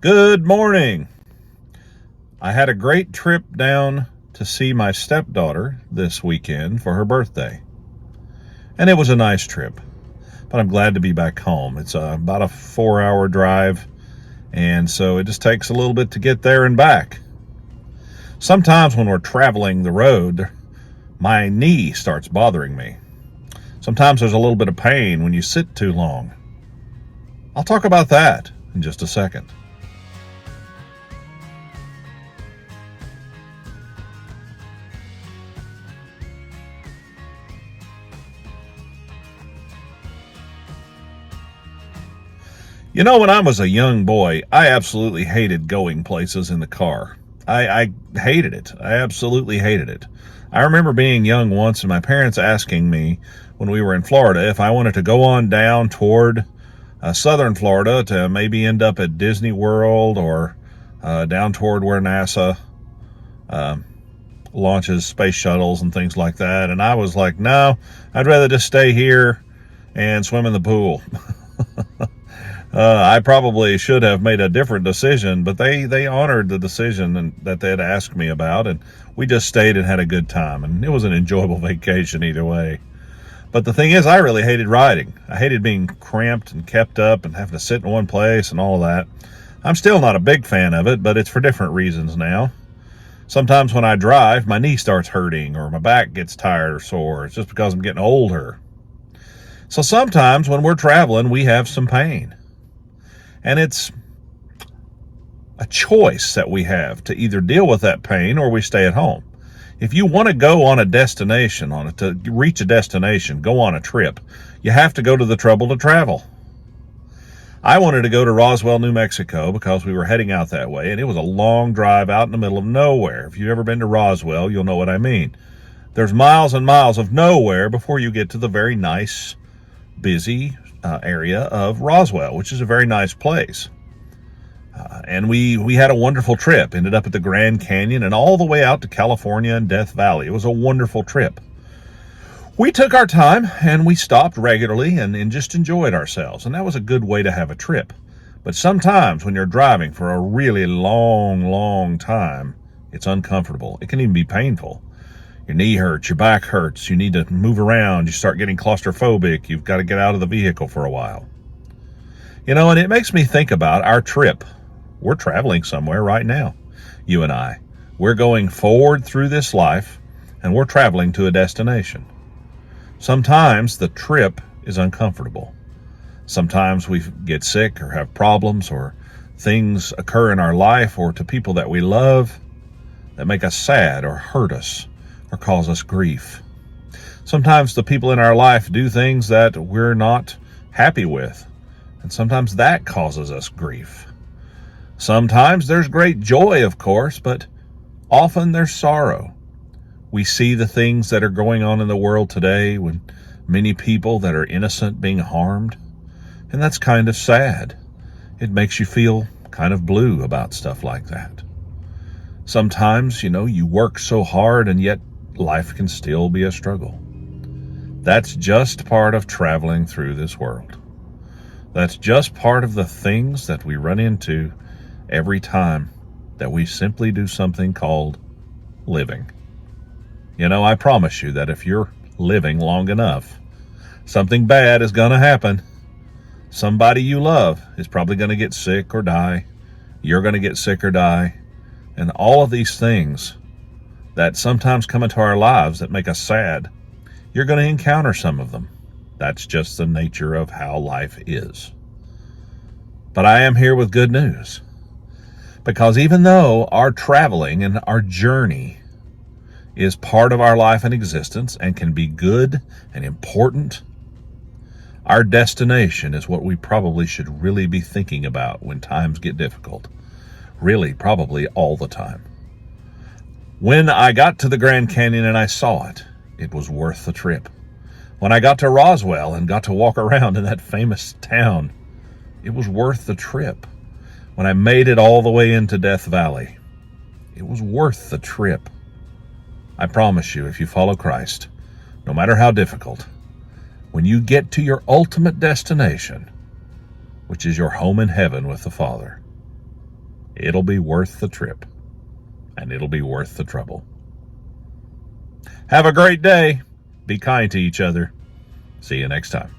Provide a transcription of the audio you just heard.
Good morning. I had a great trip down to see my stepdaughter this weekend for her birthday. And it was a nice trip, but I'm glad to be back home. It's about a 4-hour drive, and so it just takes a little bit to get there and back. Sometimes when we're traveling the road, my knee starts bothering me. Sometimes there's a little bit of pain when you sit too long. I'll talk about that in just a second. You know, when I was a young boy, I absolutely hated going places in the car. I hated it. I absolutely hated it. I remember being young once and my parents asking me when we were in Florida if I wanted to go on down toward southern Florida to maybe end up at Disney World or down toward where NASA launches space shuttles and things like that. And I was like, no, I'd rather just stay here and swim in the pool. I probably should have made a different decision, but they honored the decision that they had asked me about, and we just stayed and had a good time, and it was an enjoyable vacation either way. But the thing is, I really hated riding. I hated being cramped and kept up and having to sit in one place and all of that. I'm still not a big fan of it, but it's for different reasons now. Sometimes when I drive, my knee starts hurting or my back gets tired or sore. It's just because I'm getting older. So sometimes when we're traveling, we have some pain. And it's a choice that we have to either deal with that pain or we stay at home. If you want to go on a destination, to reach a destination, go on a trip, you have to go to the trouble to travel. I wanted to go to Roswell, New Mexico because we were heading out that way, and it was a long drive out in the middle of nowhere. If you've ever been to Roswell, you'll know what I mean. There's miles and miles of nowhere before you get to the very nice, busy area of Roswell, which is a very nice place. And we had a wonderful trip. Ended up at the Grand Canyon and all the way out to California and Death Valley. It was a wonderful trip. We took our time and we stopped regularly and just enjoyed ourselves. And that was a good way to have a trip. But sometimes when you're driving for a really long time, it's uncomfortable. It can even be painful. Your knee hurts, your back hurts, you need to move around, you start getting claustrophobic, you've got to get out of the vehicle for a while. You know, and it makes me think about our trip. We're traveling somewhere right now, you and I. We're going forward through this life, and we're traveling to a destination. Sometimes the trip is uncomfortable. Sometimes we get sick or have problems or things occur in our life or to people that we love that make us sad or hurt us or cause us grief. Sometimes the people in our life do things that we're not happy with, and sometimes that causes us grief. Sometimes there's great joy, of course, but often there's sorrow. We see the things that are going on in the world today with many people that are innocent being harmed, and that's kind of sad. It makes you feel kind of blue about stuff like that. Sometimes, you work so hard and yet life can still be a struggle. That's just part of traveling through this world. That's just part of the things that we run into every time that we simply do something called living. I promise you that if you're living long enough, something bad is going to happen. Somebody you love is probably going to get sick or die. You're going to get sick or die. And all of these things that sometimes come into our lives that make us sad, you're going to encounter some of them. That's just the nature of how life is. But I am here with good news. Because even though our traveling and our journey is part of our life and existence and can be good and important, our destination is what we probably should really be thinking about when times get difficult. Really, probably all the time. When I got to the Grand Canyon and I saw it, it was worth the trip. When I got to Roswell and got to walk around in that famous town, it was worth the trip. When I made it all the way into Death Valley, it was worth the trip. I promise you, if you follow Christ, no matter how difficult, when you get to your ultimate destination, which is your home in heaven with the Father, It'll be worth the trip, and it'll be worth the trouble. Have a great day. Be kind to each other. See you next time.